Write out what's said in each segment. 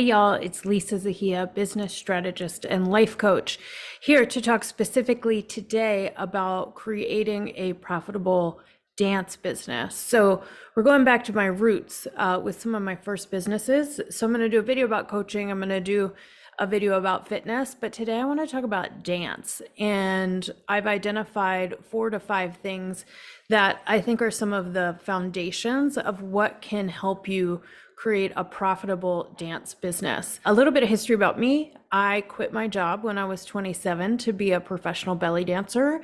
Hey y'all, it's Lisa Zahiya, business strategist and life coach, here to talk specifically today about creating a profitable dance business. So we're going back to my roots with some of my first businesses. So I'm going to do a video about coaching. I'm going to do a video about fitness, but today I want to talk about dance. And I've identified 4 to 5 things that I think are some of the foundations of what can help you create a profitable dance business. A little bit of history about me. I quit my job when I was 27 to be a professional belly dancer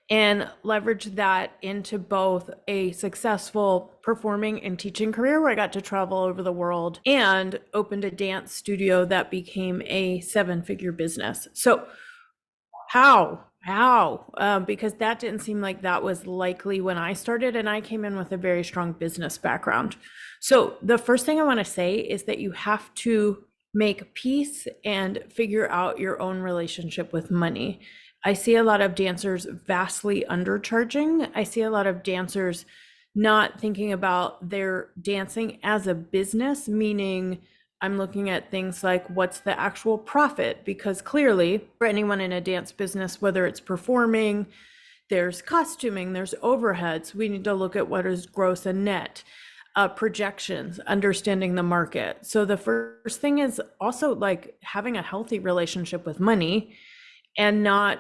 and leveraged that into both a successful performing and teaching career where I got to travel over the world and opened a dance studio that became a 7-figure business. So how? Because that didn't seem like that was likely when I started, and I came in with a very strong business background. So the first thing I want to say is that you have to make peace and figure out your own relationship with money. I see a lot of dancers vastly undercharging. I see a lot of dancers not thinking about their dancing as a business, meaning I'm looking at things like what's the actual profit, because clearly for anyone in a dance business, whether it's performing, there's costuming, there's overheads. We need to look at what is gross and net, projections, understanding the market. So the first thing is also like having a healthy relationship with money and not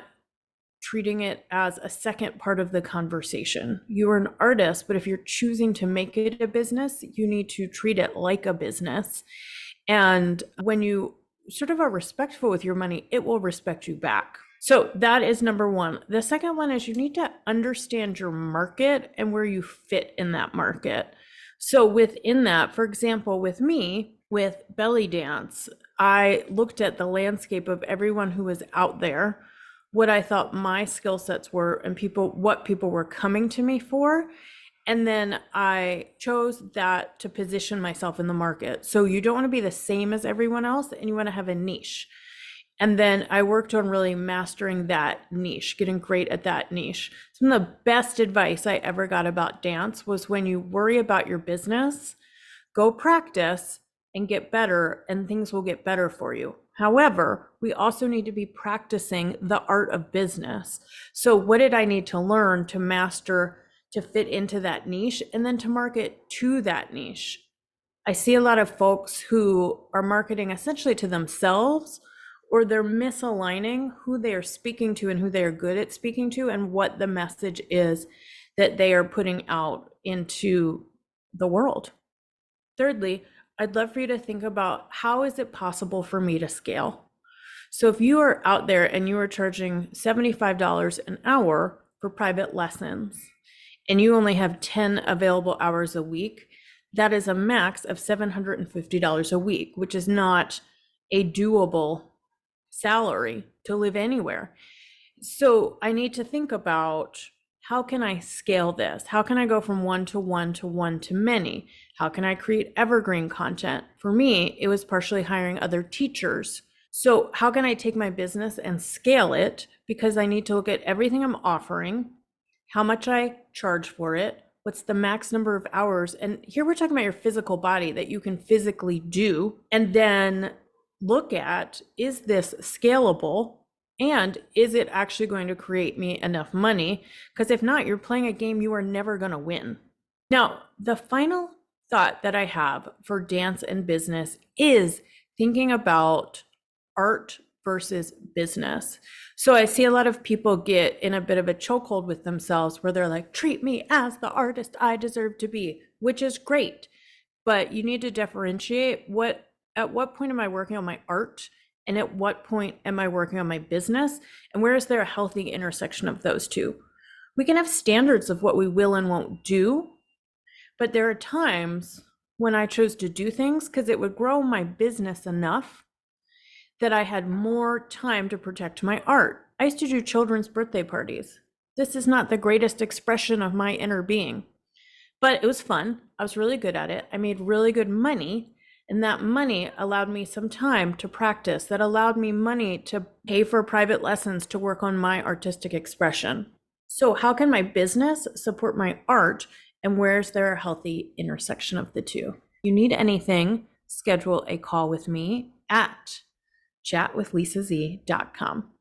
treating it as a second part of the conversation. You are an artist, but if you're choosing to make it a business, you need to treat it like a business. And when you sort of are respectful with your money, it will respect you back. So that is number one. The second one is you need to understand your market and where you fit in that market. So within that, for example, with me, with belly dance, I looked at the landscape of everyone who was out there, what I thought my skill sets were, and what people were coming to me for. And then I chose that to position myself in the market. So you don't want to be the same as everyone else, and you want to have a niche. And then I worked on really mastering that niche, getting great at that niche. Some of the best advice I ever got about dance was when you worry about your business, go practice and get better, and things will get better for you. However, we also need to be practicing the art of business. So what did I need to learn to master to fit into that niche and then to market to that niche? I see a lot of folks who are marketing essentially to themselves, or they're misaligning who they are speaking to and who they are good at speaking to and what the message is that they are putting out into the world. Thirdly, I'd love for you to think about how is it possible for me to scale? So if you are out there and you are charging $75 an hour for private lessons, and you only have 10 available hours a week, that is a max of $750 a week, which is not a doable salary to live anywhere. So I need to think about, how can I scale this? How can I go from one to one to one to many? How can I create evergreen content? For me, it was partially hiring other teachers. So how can I take my business and scale it? Because I need to look at everything I'm offering, how much I charge for it, what's the max number of hours. And here we're talking about your physical body that you can physically do, and then look at, is this scalable? And is it actually going to create me enough money? Because if not, you're playing a game you are never going to win. Now, the final thought that I have for dance and business is thinking about art versus business. So I see a lot of people get in a bit of a chokehold with themselves where they're like, treat me as the artist I deserve to be, which is great. But you need to differentiate at what point am I working on my art? And at what point am I working on my business? And where is there a healthy intersection of those two? We can have standards of what we will and won't do, but there are times when I chose to do things because it would grow my business enough that I had more time to protect my art. I used to do children's birthday parties. This is not the greatest expression of my inner being, but it was fun. I was really good at it. I made really good money. And that money allowed me some time to practice, that allowed me money to pay for private lessons to work on my artistic expression. So how can my business support my art, and where's there a healthy intersection of the two? You need anything, schedule a call with me at chatwithlisaz.com.